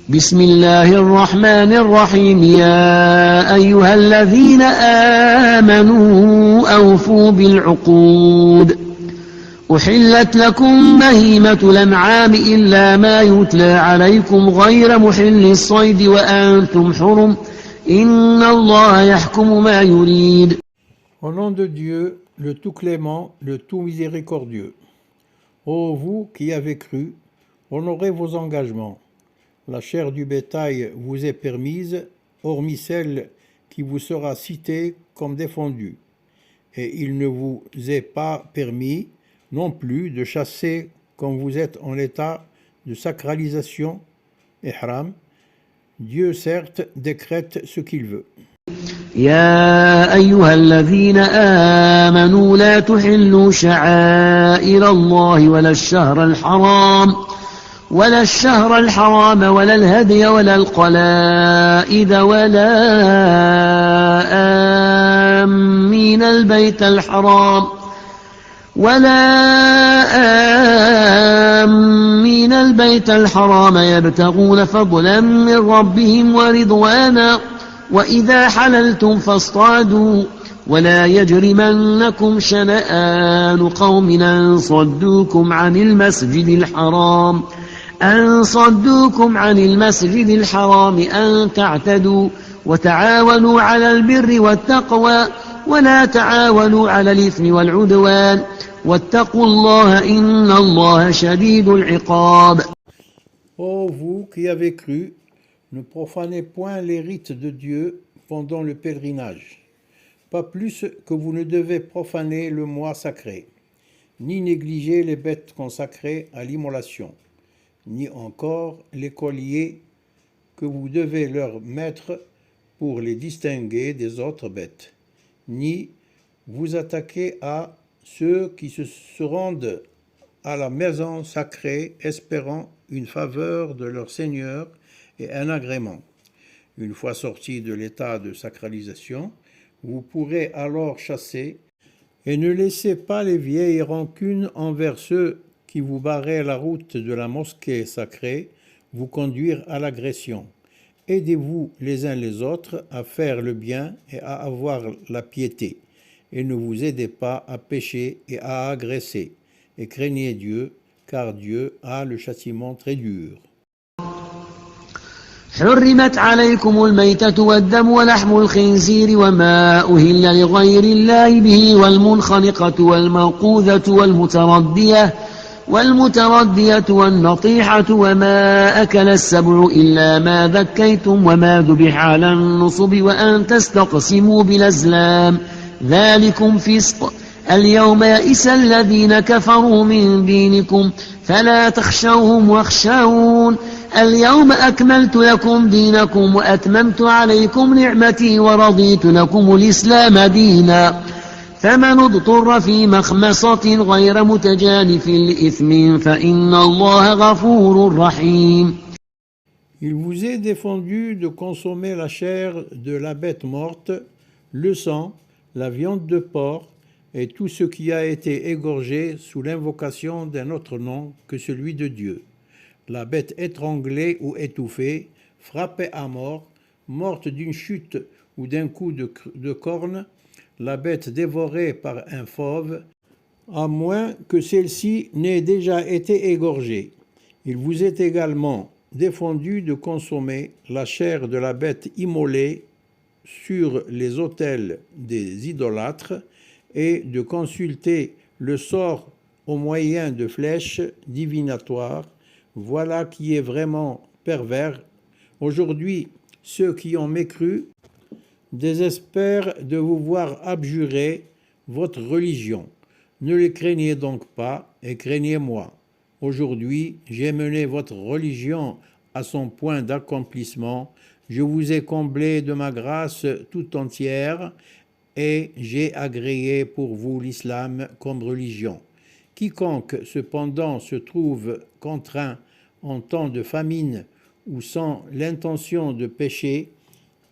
بسم الله الرحمن الرحيم يا أيها الذين آمنوا أوفوا بالعقود أحلت لكم بهيمة الأنعام إلا ما يتلى عليكم غير محل الصيد وأنتم حرم إن الله يحكم ما يريد. Au nom de Dieu, le tout clément, le tout miséricordieux. Ô vous qui avez cru, honorez vos engagements. La chair du bétail vous est permise, hormis celle qui vous sera citée comme défendue. Et il ne vous est pas permis non plus de chasser quand vous êtes en état de sacralisation, ihram. Dieu certes décrète ce qu'il veut. يا أيها الذين آمنوا لا تحلوا شعائر الله ولا الشهر الحرام ولا الهدي ولا القلائد ولا آمين البيت الحرام يبتغون فضلا من ربهم ورضوانا وإذا حللتم فاصطادوا ولا يجرمنكم شنآن قوم أن صدوكم عن المسجد الحرام أن تعتدوا وتعاونوا على البر والتقوى ولا تعاونوا على الإثم والعدوان واتقوا الله إن الله شديد العقاب. Ô vous qui avez cru, ne profanez point les rites de Dieu pendant le pèlerinage, pas plus que vous ne devez profaner le mois sacré, ni négliger les bêtes consacrées à l'immolation, ni encore les colliers que vous devez leur mettre pour les distinguer des autres bêtes, ni vous attaquer à ceux qui se rendent à la maison sacrée espérant une faveur de leur Seigneur et un agrément. Une fois sortis de l'état de sacralisation, vous pourrez alors chasser et ne laissez pas les vieilles rancunes envers ceux qui vous barraient la route de la mosquée sacrée vous conduire à l'agression. Aidez-vous les uns les autres à faire le bien et à avoir la piété, et ne vous aidez pas à pécher et à agresser, et craignez Dieu, car Dieu a le châtiment très dur. حرمت عليكم الميتة والدم ولحم الخنزير وما أهل لغير الله به والمنخنقة والمتردية والنطيحة وما أكل السبع إلا ما ذكيتم وما ذبح على النصب وأن تستقسموا بالأزلام ذلكم فسق. اليوم يئس الذين كفروا من دينكم فلا تخشوهم واخشون اليوم أكملت لكم دينكم وأتممت عليكم نعمتي ورضيت لكم الإسلام دينا فمن اضطر في مخمصة غير متجانف لإثم فإن الله غفور رحيم. Il vous est défendu de consommer la chair de la bête morte, le sang, la viande de porc et tout ce qui a été égorgé sous l'invocation d'un autre nom que celui de Dieu. La bête étranglée ou étouffée, frappée à mort, morte d'une chute ou d'un coup de corne, la bête dévorée par un fauve, à moins que celle-ci n'ait déjà été égorgée. Il vous est également défendu de consommer la chair de la bête immolée sur les autels des idolâtres et de consulter le sort au moyen de flèches divinatoires. Voilà qui est vraiment pervers. Aujourd'hui, ceux qui ont mécru désespèrent de vous voir abjurer votre religion. Ne les craignez donc pas et craignez-moi. Aujourd'hui, j'ai mené votre religion à son point d'accomplissement. Je vous ai comblé de ma grâce tout entière et j'ai agréé pour vous l'islam comme religion. Quiconque cependant se trouve contraint en temps de famine ou sans l'intention de pécher,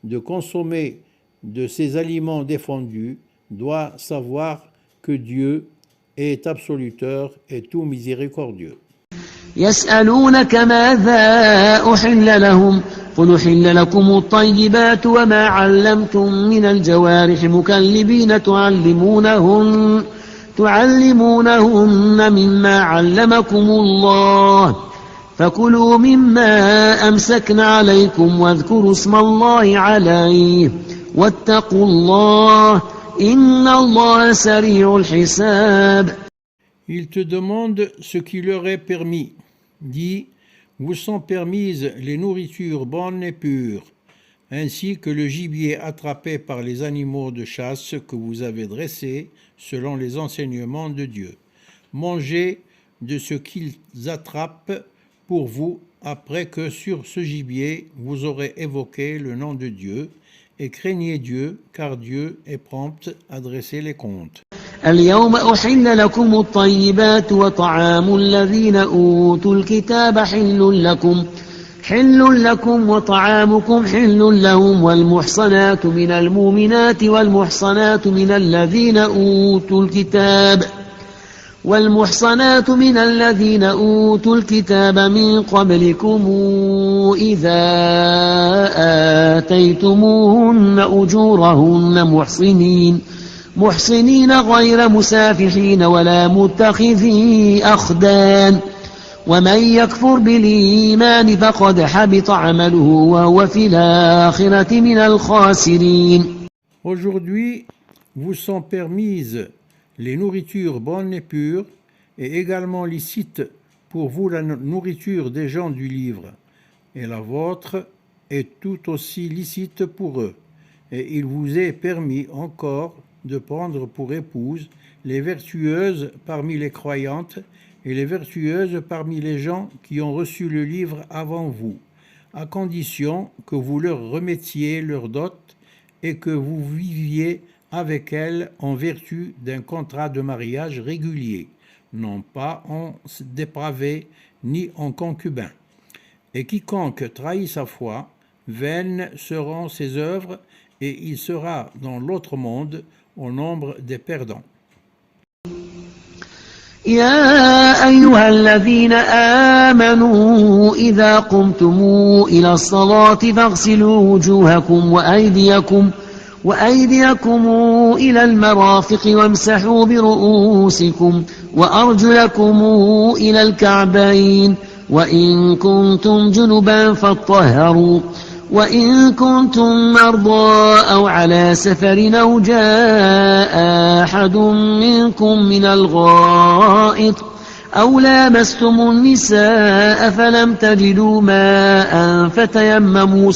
de consommer de ces aliments défendus, doit savoir que Dieu est absoluteur et tout miséricordieux. يسألونك ماذا أحل لهم قل أحل لكم الطيبات وما علمتم من الجوارح مكلبين تعلمونهن مما علمكم الله فكلوا مما أمسكن عليكم واذكروا اسم الله عليه واتقوا الله إن الله سريع الحساب. Ils te demandent ce qui leur est permis. Dis, vous sont permises les nourritures bonnes et pures, ainsi que le gibier attrapé par les animaux de chasse que vous avez dressés selon les enseignements de Dieu. Mangez de ce qu'ils attrapent pour vous après que sur ce gibier vous aurez évoqué le nom de Dieu, et craignez Dieu, car Dieu est prompt à dresser les comptes. اليوم أحل لكم الطيبات وطعام الذين أوتوا الكتاب حل لكم وطعامكم حل لهم والمحصنات من المؤمنات والمحصنات من الذين أوتوا الكتاب من قبلكم إذا آتيتموهن أجورهن محصنين غير مسافحين ولا متخذي أخدان ومن يكفر بالإيمان فقد حبط عمله وهو في الآخرة من الخاسرين. Aujourd'hui, vous sont permises les nourritures bonnes et pures, et également licite pour vous la nourriture des gens du livre, et la vôtre est tout aussi licite pour eux. Et il vous est permis encore de prendre pour épouses les vertueuses parmi les croyantes et les vertueuses parmi les gens qui ont reçu le livre avant vous, à condition que vous leur remettiez leur dot et que vous viviez avec elles en vertu d'un contrat de mariage régulier, non pas en dépravé ni en concubin. Et quiconque trahit sa foi, vaines seront ses œuvres, et il sera dans l'autre monde au nombre des perdants. يا أيها الذين آمنوا إذا قمتم إلى الصلاة فاغسلوا وجوهكم وأيديكم إلى المرافق وامسحوا برؤوسكم وأرجلكم إلى الكعبين وإن كنتم جنبا فاطهروا وإن كنتم مرضى أو على سفر أو جاء أحد منكم من الغائط أو لامستم النساء فلم تجدوا ماء فتيمموا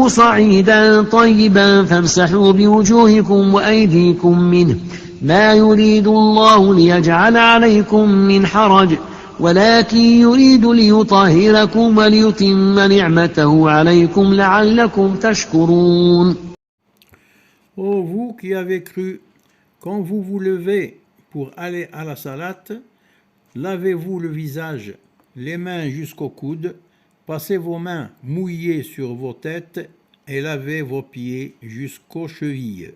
صعيدا طيبا فامسحوا بوجوهكم وأيديكم منه ما يريد الله ليجعل عليكم من حرج ولكن يريد ليطهركم وليتم نعمته عليكم لعلكم تشكرون. Ô vous qui avez cru, quand vous vous levez pour aller à la salate, lavez-vous le visage, les mains jusqu'aux coudes, passez vos mains mouillées sur vos têtes et lavez vos pieds jusqu'aux chevilles.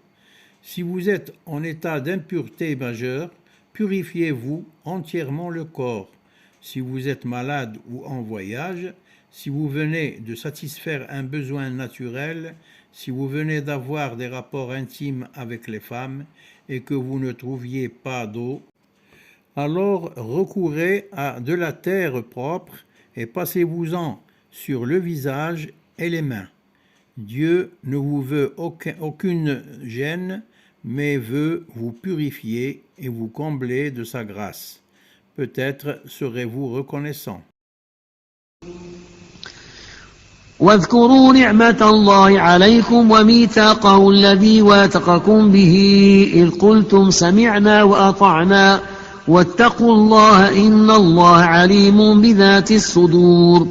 Si vous êtes en état d'impureté majeure, purifiez-vous entièrement le corps. Si vous êtes malade ou en voyage, si vous venez de satisfaire un besoin naturel, si vous venez d'avoir des rapports intimes avec les femmes et que vous ne trouviez pas d'eau, alors recourez à de la terre propre et passez-vous-en sur le visage et les mains. Dieu ne vous veut aucune gêne, mais veut vous purifier et vous combler de sa grâce. Peut-être serez-vous reconnaissant. واذكروا نعمة الله عليكم وميثاقه الذي واثقكم به إذ قلتم سمعنا وأطعنا واتقوا الله إن الله عليم بذات الصدور.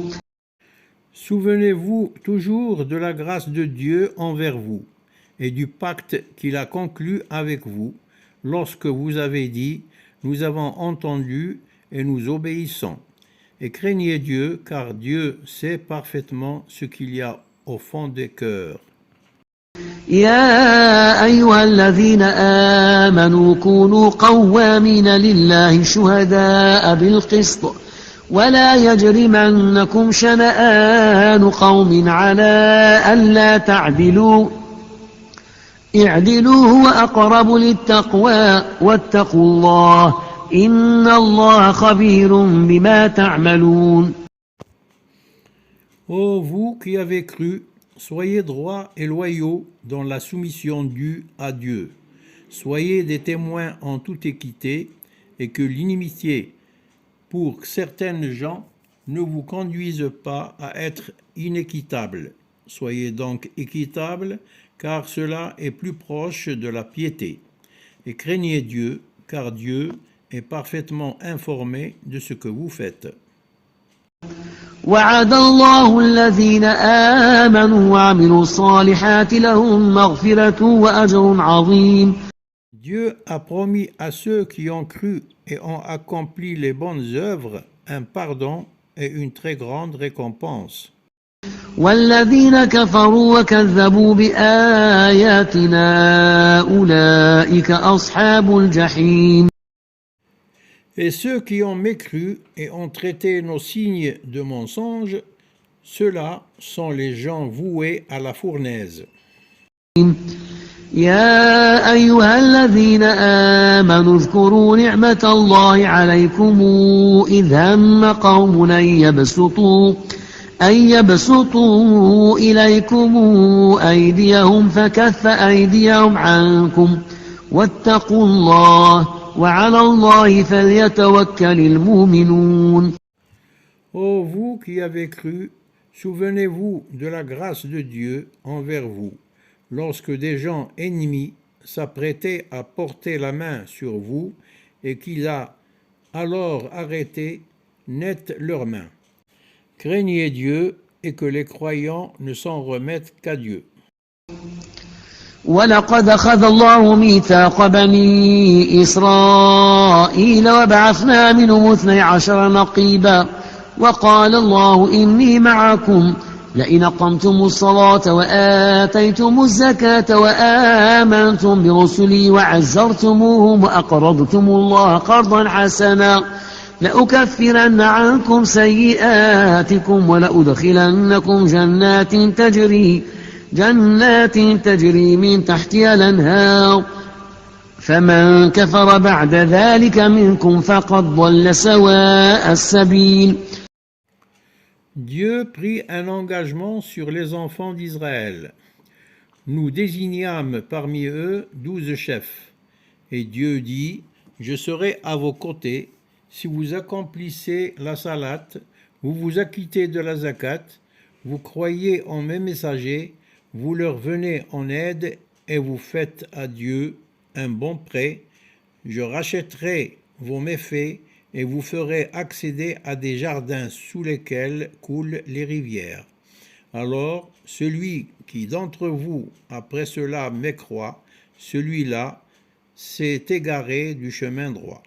Souvenez-vous toujours de la grâce de Dieu envers vous et du pacte qu'il a conclu avec vous lorsque vous avez dit « Nous avons entendu et nous obéissons ». Et craignez Dieu, car Dieu sait parfaitement ce qu'il y a au fond des cœurs. يا أيها الذين آمنوا كونوا قوامين لله شهداء بالقسط ولا يجرمنكم شنآن قوم على ألا تعدلوا اعدلوا هو أقرب للتقوى واتقوا الله إن الله خبير بما تعملون. Ô vous qui avez cru, soyez droits et loyaux dans la soumission due à Dieu. Soyez des témoins en toute équité et que l'inimitié pour certaines gens ne vous conduise pas à être inéquitables. Soyez donc équitables, car cela est plus proche de la piété. Et craignez Dieu, car Dieu est parfaitement informé de ce que vous faites. وعد الله الذين آمنوا وعملوا الصالحات لهم مغفرة وأجر عظيم. Dieu a promis à ceux qui ont cru et ont accompli les bonnes œuvres un pardon et une très grande récompense. والذين كفروا وكذبوا بآياتنا أولئك أصحاب الجحيم. Et ceux qui ont mécru et ont traité nos signes de mensonges, ceux-là sont les gens voués à la fournaise. يا أيها الذين آمنوا اذكروا نعمة الله عليكم إذ هم قوم أن يبسطوا إليكم أيديهم فكف أيديهم عنكم واتقوا الله وعلى الله فليتوكل المؤمنون. Ô vous qui avez cru, souvenez-vous de la grâce de Dieu envers vous, lorsque des gens ennemis s'apprêtaient à porter la main sur vous et qu'il a alors arrêté net leurs mains. Craignez Dieu et que les croyants ne s'en remettent qu'à Dieu. ولقد أخذ الله ميثاق بني إسرائيل وبعثنا منهم 12 نقيبا وقال الله إني معكم لئن أقمتم الصلاة وآتيتم الزكاة وآمنتم برسلي وعزرتموهم وأقرضتم الله قرضا حسنا لأكفرن عنكم سيئاتكم ولأدخلنكم جنات تجري من تحتها الأنهار فمن كفر بعد ذلك منكم فقد ضل سواء السبيل. Dieu prit un engagement sur les enfants d'Israël. Nous désignâmes parmi eux 12 chefs. Et Dieu dit, je serai à vos côtés si vous accomplissez la salate, vous vous acquittez de la zakat, vous croyez en mes messagers, vous leur venez en aide et vous faites à Dieu un bon prêt. Je rachèterai vos méfaits et vous ferai accéder à des jardins sous lesquels coulent les rivières. Alors, celui qui d'entre vous, après cela, mécroit, celui-là s'est égaré du chemin droit.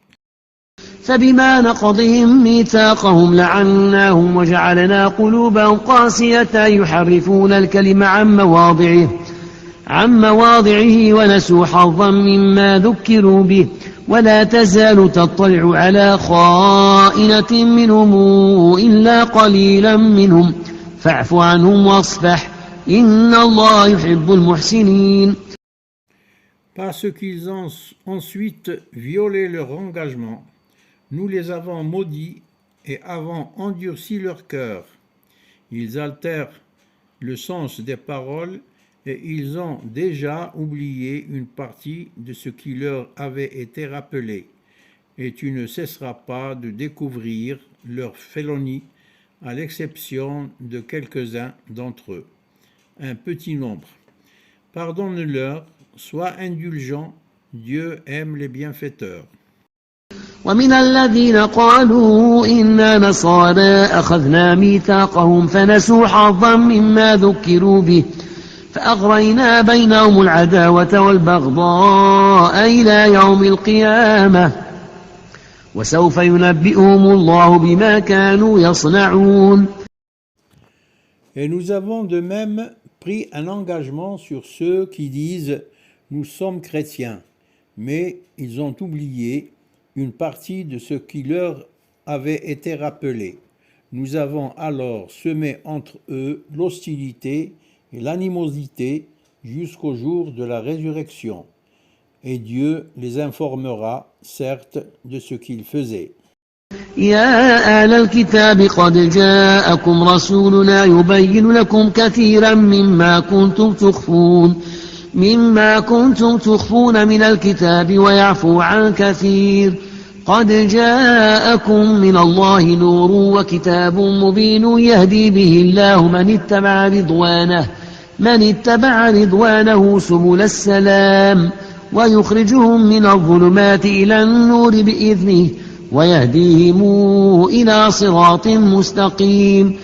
فبما نقضهم ميثاقهم لعناهم وجعلنا قلوبهم قاسية يحرفون الكلم عن مواضعه ونسوا حظا مما ذكروا به ولا تزال تطلع على خائنة منهم إلا قليلا منهم فاعف عنهم واصفح إن الله يحب المحسنين. Parce qu'ils ont ensuite violé leur engagement, nous les avons maudits et avons endurci leur cœur. Ils altèrent le sens des paroles et ils ont déjà oublié une partie de ce qui leur avait été rappelé. Et tu ne cesseras pas de découvrir leur félonie, à l'exception de quelques-uns d'entre eux, un petit nombre. Pardonne-leur, sois indulgent, Dieu aime les bienfaiteurs. ومن الذين قالوا إنا نصارى أخذنا ميثاقهم فنسوا حظا مما ذكروا به فأغرينا بينهم العداوة والبغضاء إلى يوم القيامة وسوف ينبئهم الله بما كانوا يصنعون. Et nous avons de même pris un engagement sur ceux qui disent « Nous sommes chrétiens », mais ils ont oublié une partie de ce qui leur avait été rappelé. Nous avons alors semé entre eux l'hostilité et l'animosité jusqu'au jour de la résurrection. Et Dieu les informera, certes, de ce qu'ils faisaient. يا أهل الكتاب قد جاءكم رسولنا يبين لكم كثيرا مما كنتم تخفون من الكتاب ويعفو عن كثير قد جاءكم من الله نور وكتاب مبين يهدي به الله من اتبع رضوانه سبل السلام ويخرجهم من الظلمات إلى النور بإذنه ويهديهم إلى صراط مستقيم.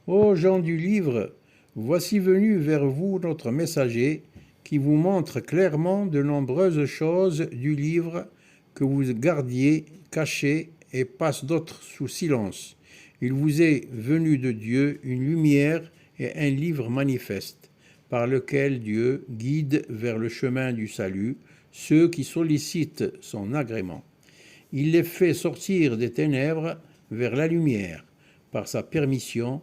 Ô gens du livre, voici venu vers vous notre messager qui vous montre clairement de nombreuses choses du livre que vous gardiez cachées et passe d'autres sous silence. Il vous est venu de Dieu une lumière et un livre manifeste par lequel Dieu guide vers le chemin du salut ceux qui sollicitent son agrément. Il les fait sortir des ténèbres vers la lumière par sa permission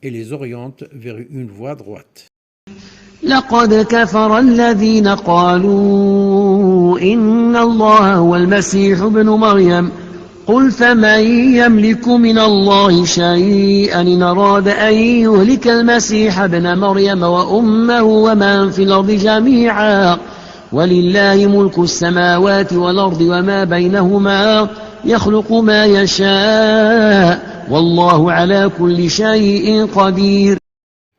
et les oriente vers une voie droite. لقد كفر الذين قالوا إن الله هو المسيح ابن مريم قل فمن يملك من الله شيئا إن أراد أن يهلك المسيح ابن مريم وأمه ومن في الأرض جميعا ولله ملك السماوات والأرض وما بينهما يخلق ما يشاء والله على كل شيء قدير.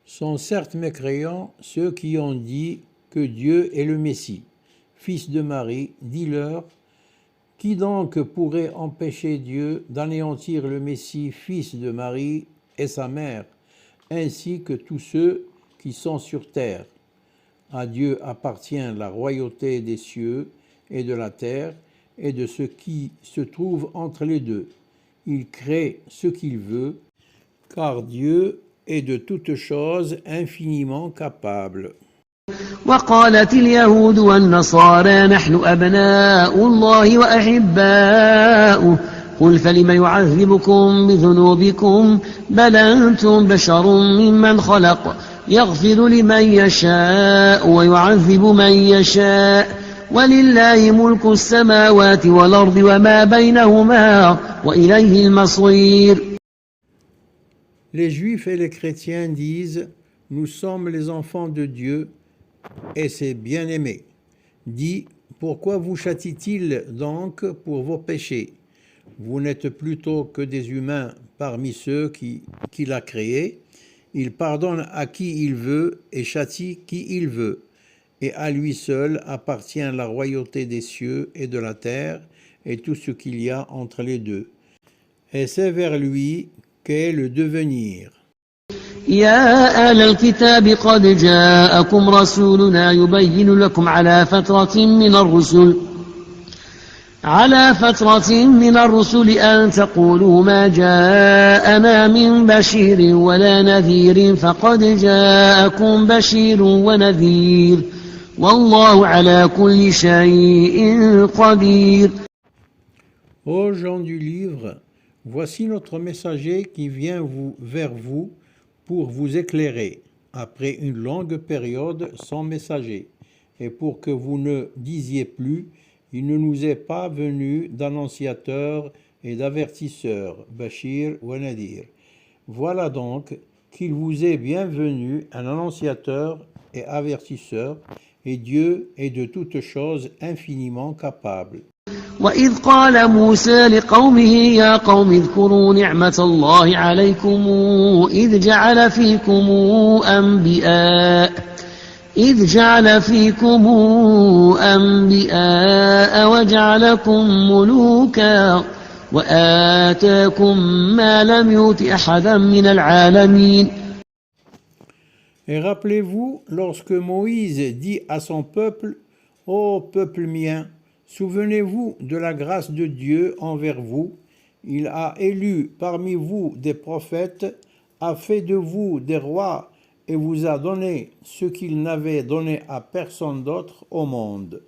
Sont certes mécréants ceux qui ont dit que Dieu est le Messie, fils de Marie. Dis-leur, qui donc pourrait empêcher Dieu d'anéantir le Messie, fils de Marie, et sa mère, ainsi que tous ceux qui sont sur terre? À Dieu appartient la royauté des cieux et de la terre et de ce qui se trouve entre les deux. Il crée ce qu'il veut, car Dieu est de toutes choses infiniment capable. وقالت اليهود والنصارى نحن أبناء الله وأحباؤه قل فلم يعذبكم بذنوبكم بل أنتم بشر ممن خلق يغفر لمن يشاء ويعذب من يشاء ولله ملك السماوات والأرض وما بينهما وإليه المصير. Les Juifs et les chrétiens disent « Nous sommes les enfants de Dieu et ses bien-aimés ». Dis « Pourquoi vous châtie-t-il donc pour vos péchés? Vous n'êtes plutôt que des humains parmi ceux qu'il a créés. Il pardonne à qui il veut et châtie qui il veut. Et à lui seul appartient la royauté des cieux et de la terre et tout ce qu'il y a entre les deux. Et c'est vers lui qu'est le devenir. يا أهل الكتاب قد جاءكم رسولنا يبين لكم على فترة من الرسل أن تقولوا ما جاءنا من بشير ولا نذير فقد جاءكم بشير ونذير والله على كل شيء قدير. Ô gens du livre, voici notre messager qui vient vers vous pour vous éclairer, après une longue période sans messager, et pour que vous ne disiez plus « Il ne nous est pas venu d'annonciateur et d'avertisseur, Bachir ou Nadir ». Voilà donc qu'il vous est bienvenu un annonciateur et avertisseur, et Dieu est de toutes choses infiniment capable. وإذ قال موسى لقومه يا قوم اذكروا نعمة الله عليكم إذ جعل فيكم أنبياء وجعلكم ملوكا وآتاكم ما لم يؤت أحدا من العالمين. Et rappelez-vous lorsque Moïse dit à son peuple « Ô peuple mien, souvenez-vous de la grâce de Dieu envers vous. Il a élu parmi vous des prophètes, a fait de vous des rois et vous a donné ce qu'il n'avait donné à personne d'autre au monde.